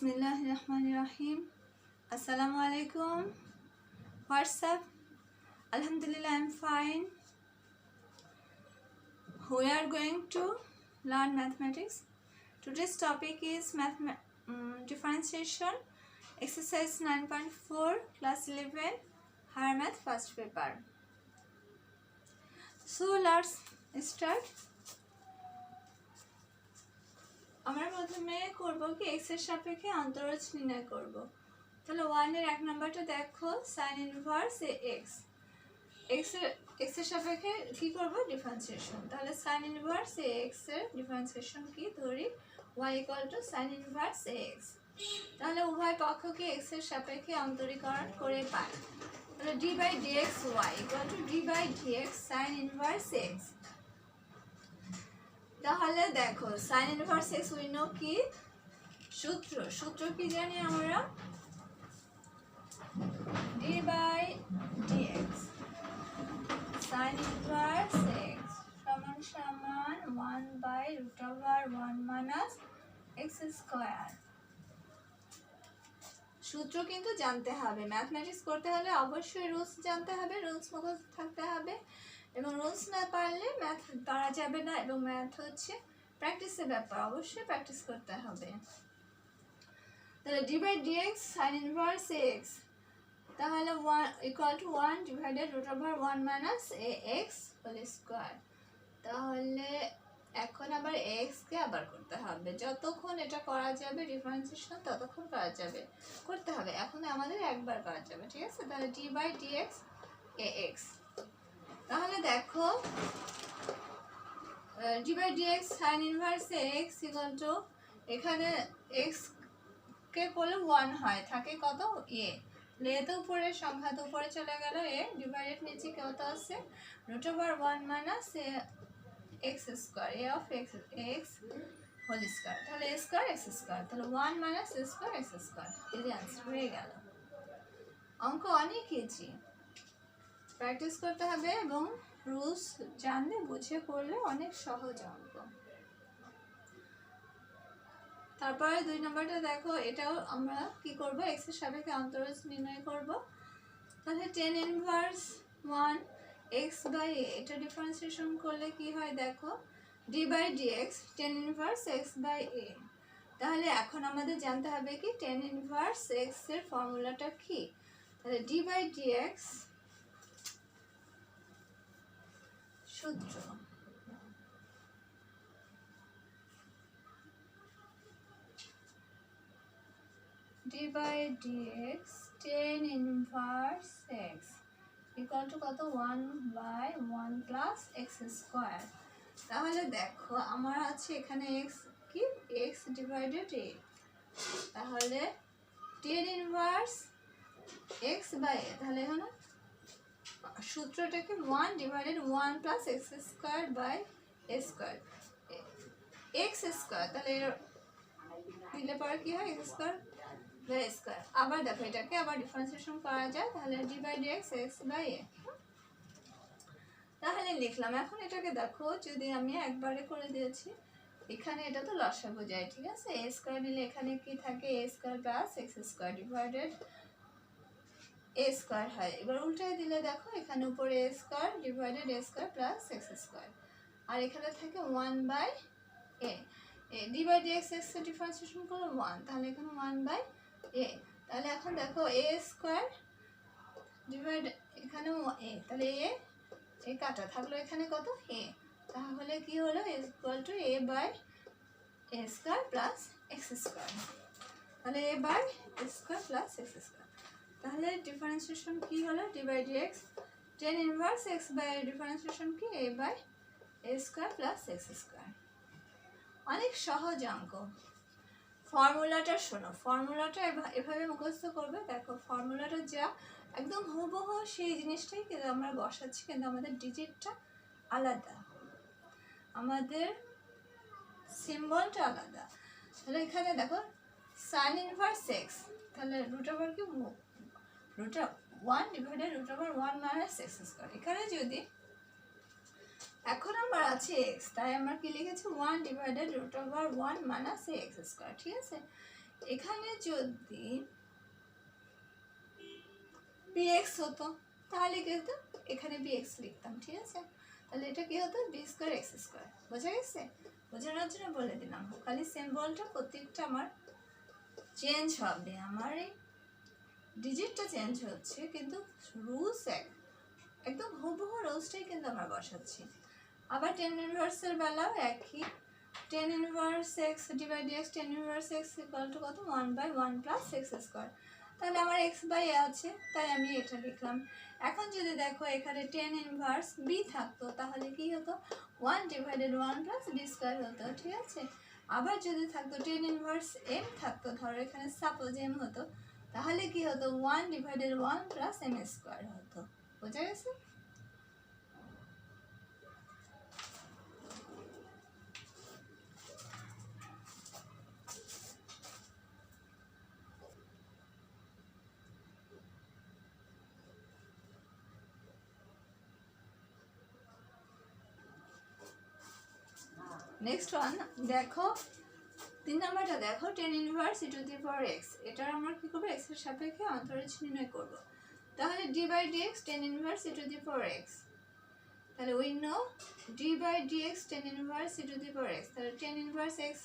Bismillahirrahmanirrahim. Assalamu alaikum. What's up? Alhamdulillah, I'm fine. We are going to learn mathematics. Today's topic is differentiation, exercise 9.4, class 11, higher math, first paper. So let's start. আমরা প্রথমে করব কি x এর সাপেক্ষে অন্তরজ নির্ণয় করব। তাহলে 1 এর এক নাম্বারটা দেখো sin ইনভার্স x এর সাপেক্ষে কি করব ডিফারেন্সিয়েশন। তাহলে sin ইনভার্স x এর ডিফারেন্সিয়েশন কি ধরি y sin ইনভার্স x। তাহলে উভয় পক্ষকে x এর সাপেক্ষে অন্তরীকরণ করে পাই। তাহলে d/dx y d/dx sin inverse x। তাহলে দেখো sin inverse x we know কি সূত্র কি জানি আমরা d/dx sin ইনভার্স x সমান 1/√1 - x স্কয়ার। সূত্র কিন্তু জানতে হবে, ম্যাথমেটিক্স করতে হলে অবশ্যই রুলস জানতে হবে, রুলস মুখস্থ থাকতে হবে এবং রুলস না পারলে ম্যাথ পারা যাবে না এবং ম্যাথ হচ্ছে প্র্যাকটিসের ব্যাপার, অবশ্যই প্র্যাকটিস করতে হবে। তাহলে d/dx sin ইনভার্স x তাহলে 1 1/√1 - ax হোল স্কয়ার। তাহলে এখন আবার x কে আবার করতে হবে, যতক্ষণ এটা করা যাবে ডিফারেন্সিয়েশন ততক্ষণ করতে হবে। এখন আমাদের একবার করা যাবে, ঠিক আছে। তাহলে d/dx ax। তাহলে দেখো d/dx sin ইনভার্স x এখানে x কে করলে 1 হয়, থাকে কত a, লেতে উপরে সংখ্যা তো উপরে চলে গেল a ডিভাইডেড নিচে কত আছে √1 - x square a of x whole square. তাহলে a স্কয়ার x স্কয়ার, তাহলে 1 - a স্কয়ার x স্কয়ার। এই आंसर হয়ে গেল। অঙ্ক অনেক ইজি, প্র্যাকটিস করতে হবে এবং রুলস জানলে বুঝে করলে অনেক সহজ অঙ্ক। তারপরে 2 নম্বরটা দেখো, এটাও আমরা কি করব x এর সাপেক্ষে অন্তরজ নির্ণয় করব। তাহলে tan ইনভার্স 1 x/a এটা ডিফারেন্সিয়েশন করলে কি হয় দেখো d/dx tan ইনভার্স x/a। তাহলে এখন আমাদের জানতে হবে কি tan ইনভার্স x এর ফর্মুলাটা কি। তাহলে d/dx সূত্র d/dx tan inverse x equal to কত 1/1 + x স্কয়ার। তাহলে দেখো আমার আছে এখানে x কি x ডিভাইডেড a। তাহলে tan ইনভার্স x/a তাহলে এখানে সূত্রটাকে 1/1 + x square by a square x square. তাহলে দিলে পরে কি হয় x square by a square. আবার দেখো এটাকে আবার ডিফারেন্সিয়েশন করা যায়, তাহলে d/dx x/a। তাহলে লিখলাম। এখন এটাকে দেখো যদি আমি একবারে করে দিয়েছি, এখানে এটা তো লসাগু যায়, ঠিক আছে। a স্কয়ার নিলে এখানে কি থাকে a square + x square divided a square হয়। এবার উল্টায় দিলে দেখো এখানে উপরে a square divided a square + x square, আর এখানে থাকে 1/a d/dx x এর ডিফারেন্সিয়েশন করলে 1, তাহলে এখানে 1/a। তাহলে এখন দেখো a স্কয়ার ডিভাইড এখানে a, তাহলে a কাটা থাকলো এখানে কত a, তাহলে কি হলো equal to a/a square + x square. তাহলে a/a স্কয়ার + x স্কয়ার। তাহলে ডিফারেন্সিয়েশন কি হলো d/dx tan inverse x/a differentiation কি a/a স্কয়ার + x স্কয়ার। অনেক সহজ অঙ্ক। ফর্মুলাটা শোনো, ফর্মুলাটা এভাবে মুখস্থ করবে। দেখো ফর্মুলাটা যা একদম হুবহু সেই জিনিসটাই কিন্তু আমরা বসাচ্ছি, কিন্তু আমাদের ডিজিটটা আলাদা, আমাদের সিম্বলটা আলাদা। তাহলে এখানে দেখো sin ইনভার্স x তাহলে √1 কি √1 ডিভাইডেড √1 - x স্কয়ার। এখানে যদি এখন আমার আছে x, তাই আমরা কি লিখেছি 1/√1 - x স্কয়ার, ঠিক আছে। এখানে যদি bx হতো তাহলে কি হতো, এখানে bx লিখতাম, ঠিক আছে? তাহলে এটা কি হতো, b স্কয়ার x স্কয়ার। বোঝা গেছে? বোঝানোর জন্য বলে দিলাম, খালি সিম্বলটা প্রত্যেকটা আমার চেঞ্জ হবে, আমার এই ডিজিটটা চেঞ্জ হচ্ছে কিন্তু রুলস একদম হুবহু রুলসটাই কিন্তু আমরা বসাচ্ছি। আবার টেন ইনভার্সের বেলাও একই, ten inverse x divide x, tan inverse x equal to কত, 1/1 প্লাস এক্স স্কোয়ার। তাহলে আমার এক্স বাই এ আছে, তাই আমি এটা লিখলাম। এখন যদি দেখো এখানে টেন ইনভার্স বি থাকতো তাহলে কি হতো, 1/1 প্লাস বি স্কোয়ার হতো, ঠিক আছে? আবার যদি থাকতো টেন ইনভার্স এম থাকতো, ধরো এখানে সাপোজ এম হতো, তাহলে কি হতো, 1/1 প্লাস এম স্কোয়ার হতো। বোঝা গেছে? নেক্সট ওয়ান দেখো, 3 নাম্বারটা দেখো, ten inverse e to the power x. এটার আমরা কি করবো, এক্স এর সাপেক্ষে অন্তরজ নির্ণয় করবো। তাহলে d by d x tan inverse e to the power x, তাহলে we know d by d x tan inverse e to the power x, তাহলে tan inverse x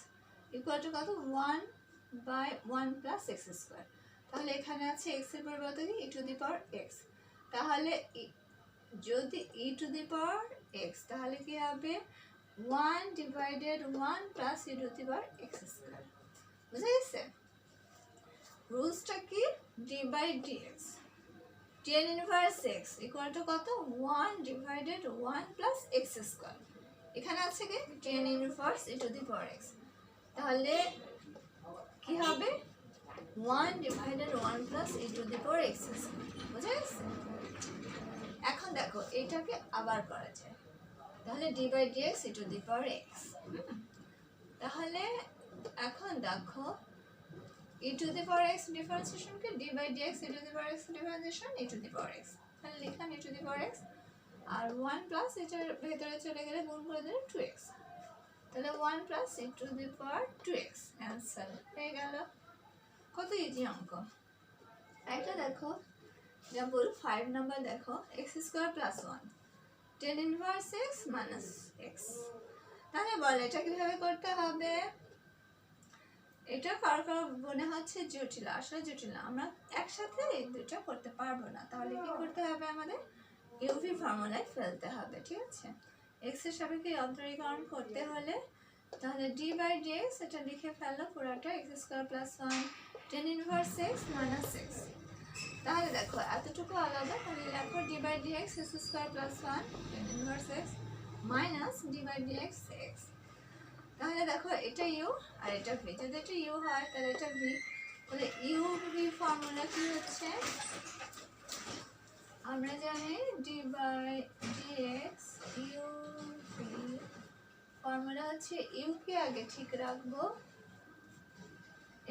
equal to কত, 1/1 প্লাস এক্স স্কোয়ার। তাহলে এখানে আছে x এর পরিবর্তে কি, ই to the power x. তাহলে যদি ই টু দি পাওয়ার এক্স তাহলে কি হবে, 1/1 plus e to the power x square. বুঝা গেছে? রুলসটা কি, d by d x tan inverse x equal to কত, 1/1 প্লাস এক্স স্কোয়ার। এখানে আছে কি tan inverse e to the power x, তাহলে কি হবে, 1/1 plus e to the power x square. বুঝা গেছে? এখন দেখো এটাকে আবার করা যায়, তাহলে d by d x e to the power x. তাহলে এখন দেখো e to the power x ডিফারেন্সিয়েশনকে d by d x e to the power x differentiation e to the power x, তাহলে লিখলাম e to the power x, আর 1 plus এটার ভেতরে চলে গেলে গুণ করে দিলে 2x, তাহলে 1 plus e to the power 2x answer হয়ে গেল। কত ইজি অঙ্ক। একটা দেখো এক্সাম্পল 5 নাম্বার দেখো, x square plus 1 tan inverse x minus x. তাহলে বল এটা কিভাবে করতে হবে, এটা কারো কারো মনে হচ্ছে জটিল, আসলে জটিল না, আমরা একসাথে এই দুটো করতে পারবো না। তাহলে কি করতে হবে, আমাদের ইউভি ফর্মুলায় ফেলতে হবে, ঠিক আছে? এক্স এর সাপেক্ষে অন্তরীকরণ করতে হলে তাহলে ডি বাই ডি এক্স এটা লিখে ফেললো পুরোটা, x square plus 1 tan inverse x minus x. তাহলে দেখো এতটুকু আলাদা, তাহলে লেখো d by d x x square plus 1 tan inverse x minus d by d x x. তাহলে দেখো এটা ইউ আর এটা ভি, যদি এটা ইউ হয় তাহলে এটা ভি, তাহলে ইউ ভি ফর্মুলা কি হচ্ছে, আমরা জানি d by d x u v formula হচ্ছে, ইউ কে আগে ঠিক রাখবো,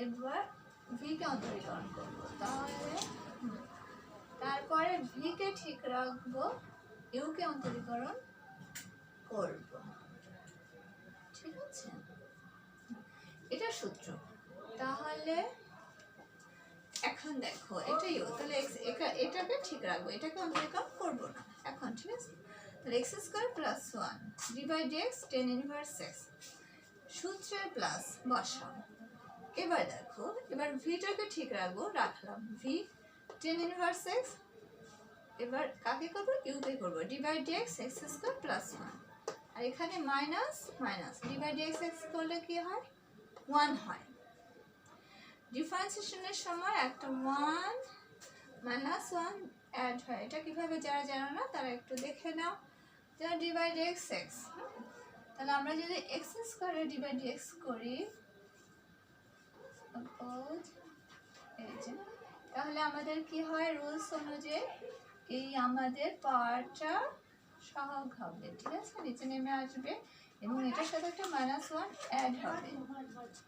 এবার ভি কে অন্তরীকরণ করবো, তাহলে তারপরে ভি কে ঠিক রাখবো, ইউ কে অন্তরীকরণ করব, ঠিক আছে? এটা সূত্র। তাহলে এখন দেখো এটা ইউ, তাহলে এটাকে ঠিক রাখবো, এটাকে অন্তরীকরণ করবো না এখন, ঠিক আছে? তাহলে x square plus 1 d by d x tan inverse x, সূত্রের প্লাস বসাও। এবার দেখো এবার ভিটাকে ঠিক রাখবো, রাখলাম ভি টেন ইনভার্স এক্স, এবার কাকে করবো, ইউকে করবো, d by d x x square plus 1, আর এখানে minus minus d by d x x করলে কি হয়, 1 হয়। ডিফারেন্সিয়েশনের সময় একটা 1 মাইনাস 1 অ্যাড হয়, এটা কিভাবে যারা জানো না তারা একটু দেখে নাও, যারা d by d x x, তাহলে আমরা যদি এক্স স্কোয়ারে ডি বাই ডি এক্স করি, তাহলে আমাদের কি হয়, রুলস অনুযায়ী এই আমাদের পাওয়ারটা সহগ হবে, ঠিক আছে? নিচে নেমে আসবে এবং এটার সাথে একটা -1 অ্যাড হবে,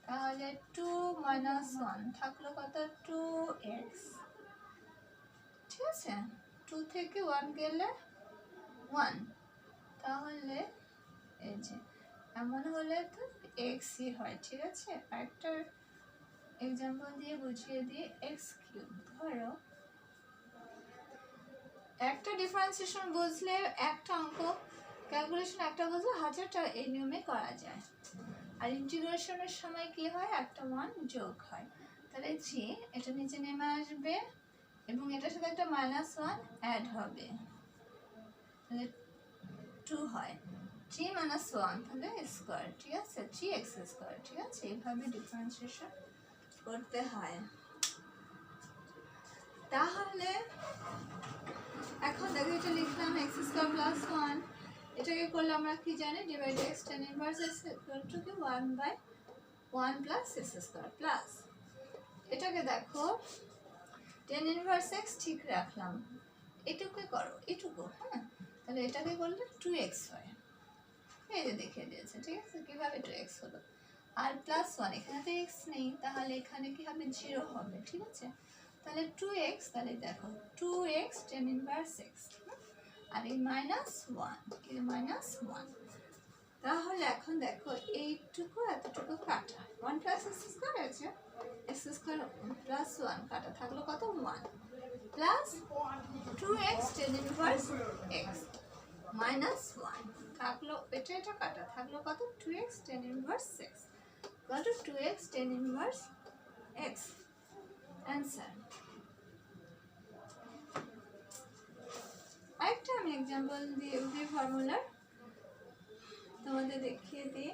তাহলে 2 - 1 থাকলো কত, 2x, ঠিক আছে? 2 থেকে 1 গেলে 1, তাহলে এই যে এমন হলে তো xই হয়, ঠিক আছে? একটা এক্সাম্পল দিয়ে বুঝিয়ে দিই। এক্স কিউব, ধরো একটা ডিফারেন্সিয়েশন বুঝলে একটা অঙ্ক ক্যালকুলেশন একটা বুঝলে হাজারটা এই নিয়মে করা যায়। আর ইন্টিগ্রেশনের সময় কি হয়, একটা ওয়ান যোগ হয়। তাহলে জি এটা নিচে নেমে আসবে এবং এটার সাথে একটা -1 অ্যাড হবে, তাহলে 2 হয়। জি -1 তাহলে স্কোয়ার, ঠিক আছে, জি এক্স স্কোয়ার, ঠিক আছে। এইভাবে ডিফারেন্সিয়েশন করতে হয়। তাহলে এখন দেখো এটা লিখলাম এক্স স্কোয়ার প্লাস 1, এটাকে করলে আমরা কি জানি, divide x tan inverse x equal two কি 1/1 প্লাস এক্স স্কোয়ার প্লাস, এটাকে দেখো tan ইনভার্স এক্স ঠিক রাখলাম, এটুকু করো এটুকু, হ্যাঁ, তাহলে এটাকে করলে 2x হয়। এই যে দেখিয়ে দিয়েছে, ঠিক আছে, কিভাবে 2x হলো। আর প্লাস 1 এখানে তো x নেই, তাহলে এখানে কি হবে, 0 হবে, ঠিক আছে। তাহলে 2x, তাহলে দেখো 2x tan ইনভার্স x, আর এই -1, এই -1। তাহলে এখন দেখো এইটুকু এতটুকু কাটা, 1 প্লাস এক্স স্কোয়ার আছে, এক্স স্কোয়ার প্লাস 1 কাটা থাকলো কত, 1 plus 2x tan inverse x -1 থাকলো, এটা কাটা থাকলো কত, 2x tan ইনভার্স x কত, 2x tan inverse x। Answer. আরেকটা আমি এক্সাম্পল দিয়ে ইউভি ফর্মুলার তোমাদের দেখিয়ে দিই।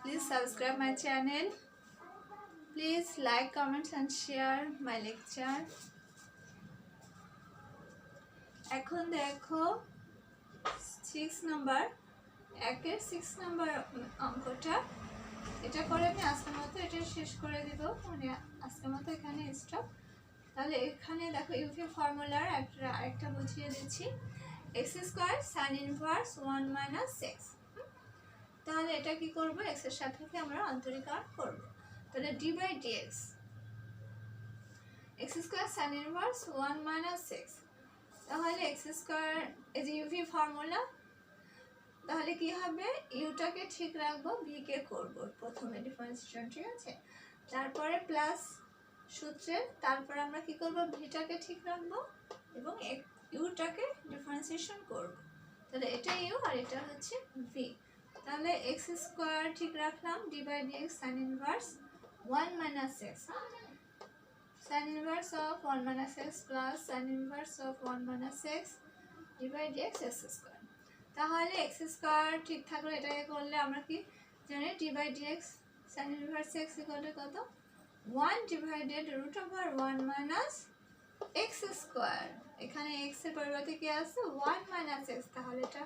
Please subscribe my channel. Please like, comment and share my lecture. এখন দেখো 6 নাম্বার, একের 6 নাম্বার অঙ্কটা, এটা করে আমি আজকের মতো এটা শেষ করে দিব, মানে আজকের মতো এখানে স্টপ। তাহলে এখানে দেখো ইউভি ফর্মুলার আরেকটা বুঝিয়ে দিচ্ছি, x square sine inverse 1 - x। তাহলে এটা কি করব, x এর সাপেক্ষে আমরা অন্তরীকরণ করব। তাহলে d by dx x square sin inverse 1 - x, তাহলে x স্কয়ার এই যে ইউভি ফর্মুলা, তাহলে কি হবে, ইউটাকে ঠিক রাখবো, v কে করব প্রথমে ডিফারেন্সিয়েশন, ঠিক আছে, তারপরে প্লাস সূত্রে, তারপরে আমরা কি করব, ভিটাকে ঠিক রাখবো এবং ইউটাকে ডিফারেন্সিয়েশন করব। তাহলে এটা ইউ আর এটা হচ্ছে v। তাহলে x স্কয়ার ঠিক রাখলাম, d by dx sin inverse 1 - x, sin inverse of 1 - x plus sin inverse of 1 - x d by dx x square। তাহলে x স্কয়ার ঠিক থাকলো, এটাকে করলে আমরা কি জানি, d by dx sin inverse x equal to কত, 1 divided root over 1 minus x square। এখানে x এর পরিবর্তে কি আছে, 1 minus x, তাহলে এটা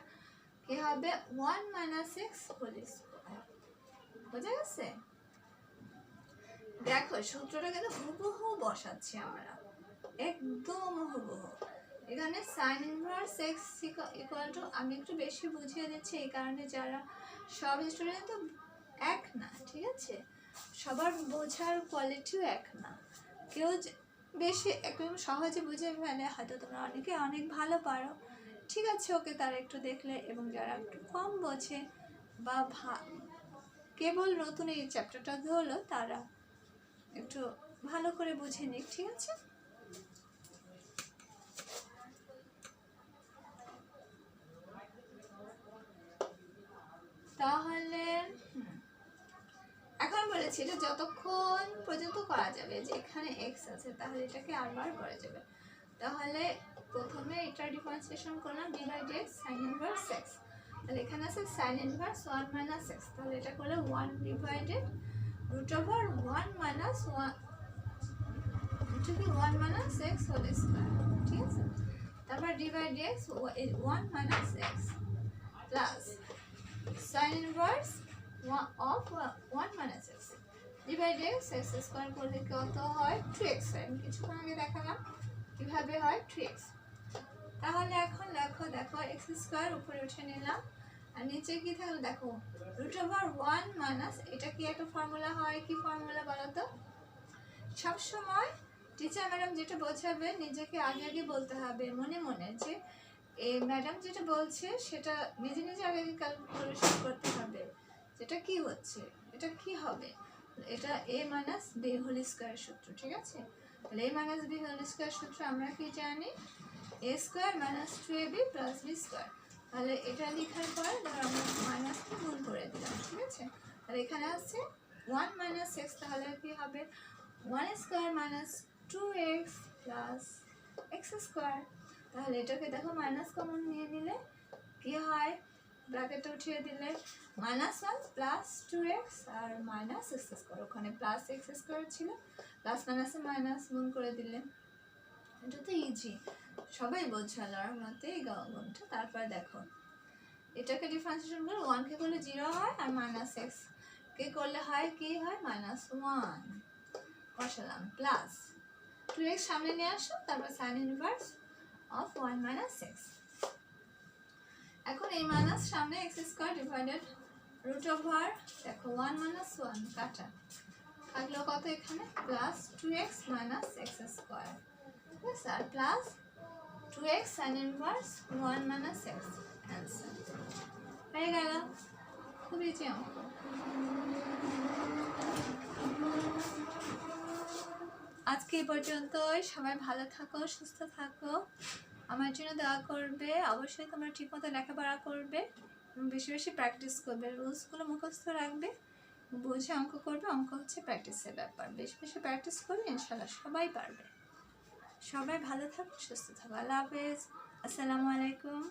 কি হবে, 1 minus x whole square। বুঝা গেছে? দেখো সূত্রটা কিন্তু হুবহু বসাচ্ছি আমরা, একদম হুবহু। এখানে sin inverse x equal to, আমি একটু বেশি বুঝিয়ে দিচ্ছি এই কারণে যারা সব স্টুডেন্ট তো এক না, ঠিক আছে, সবার বোঝার কোয়ালিটিও এক না, কেউ বেশি একদম সহজে বুঝে ফেলে, হয়তো তোমরা অনেকে অনেক ভালো পারো, ঠিক আছে, ওকে তারা একটু দেখলে, এবং যারা একটু কম বোঝে বা কেবল নতুন এই চ্যাপ্টারটা ধরলো, তারা একটু ভালো করে বুঝে নিক, ঠিক আছে। তাহলে এখন বলেছি এটা যতক্ষণ পর্যন্ত করা যাবে, যে এখানে x আছে তাহলে এটাকে আরবার করা যাবে। তাহলে প্রথমে এটা ডিফারেন্সিয়েশন করলাম, d by dx sin inverse x, তাহলে এখানে আছে sin ইনভার্স 1 - x, তাহলে এটা করলে 1 divided root over 1 minus 1 into the 1 minus x whole square, ঠিক আছে। তারপর d by dx 1 minus x plus sin inverse of 1 minus x d by dx x square করলে কত হয়, 2x হয়। আমি কিছুক্ষণ আগে দেখালাম কিভাবে হয় 2x। তাহলে এখন দেখো x স্কয়ার উপরে উঠে নিলাম, আর নিচে কি থাকলো দেখো √1 মাইনাস, এটা কি একটা ফর্মুলা হয়, কি ফর্মুলা বলো তো? সবসময় টিচার ম্যাডাম যেটা বোঝাবে নিজেকে আগে আগে বলতে হবে মনে মনে, যে এই ম্যাডাম যেটা বলছে সেটা নিজে নিজে আগে আগে ক্যালকুলেশন করতে হবে, যেটা কি হচ্ছে, এটা কি হবে, এটা a minus b whole square সূত্র, ঠিক আছে? তাহলে a minus b whole square সূত্র আমরা কি জানি, a square minus 2ab plus b square. তাহলে এটা লেখার পর ধর আমরা মাইনাসকে গুণ করে দিলাম, ঠিক আছে? তাহলে এখানে আছে 1 মাইনাস এক্স, তাহলে কি হবে 1 square minus 2x plus x square. তাহলে এটাকে দেখো মাইনাস কমন নিয়ে নিলে কি হয়, ব্র্যাকেটে উঠিয়ে দিলে -1 প্লাস 2x আর মাইনাস এক্স স্কোয়ার, ওখানে প্লাস এক্স স্কোয়ার ছিল, প্লাস মাইনাসে মাইনাস গুণ করে দিলে। এটা তো ইজি, সবাই বোঝালো আর মতে এই গুণটা। তারপর দেখো এটাকে ডিফারেন্সিয়েশন করে 1 কে করলে 0 হয় আর মাইনাস এক্স কে করলে হয় কি হয় -1 বসালাম, প্লাস 2x সামনে নিয়ে আসো, তারপর sign inverse of 1 minus x. এখন এই মাইনাস সামনে এক্স স্কোয়ার ডিভাইডেড √, দেখো 1 মাইনাস 1 কাটা থাকলো কত এখানে plus 2x minus x square, ঠিক আছে? আর plus 2x sine inverse 1 minus x, answer হয়ে গেল। খুব ইজি অঙ্ক। আজকে এই পর্যন্তই, সবাই ভালো থাকো, সুস্থ থাকো, আমার জন্য দোয়া করবে, অবশ্যই তোমরা ঠিকমতো লেখাপড়া করবে, বেশি বেশি প্র্যাকটিস করবে, রুলসগুলো মুখস্থ রাখবে, বুঝে অঙ্ক করবে। অঙ্ক হচ্ছে প্র্যাকটিসের ব্যাপার, বেশি বেশি প্র্যাকটিস করলে ইনশাল্লাহ সবাই পারবে। সবাই ভালো থাকো, সুস্থ থাকো, আল্লাহ হাফেজ, আসসালামু আলাইকুম।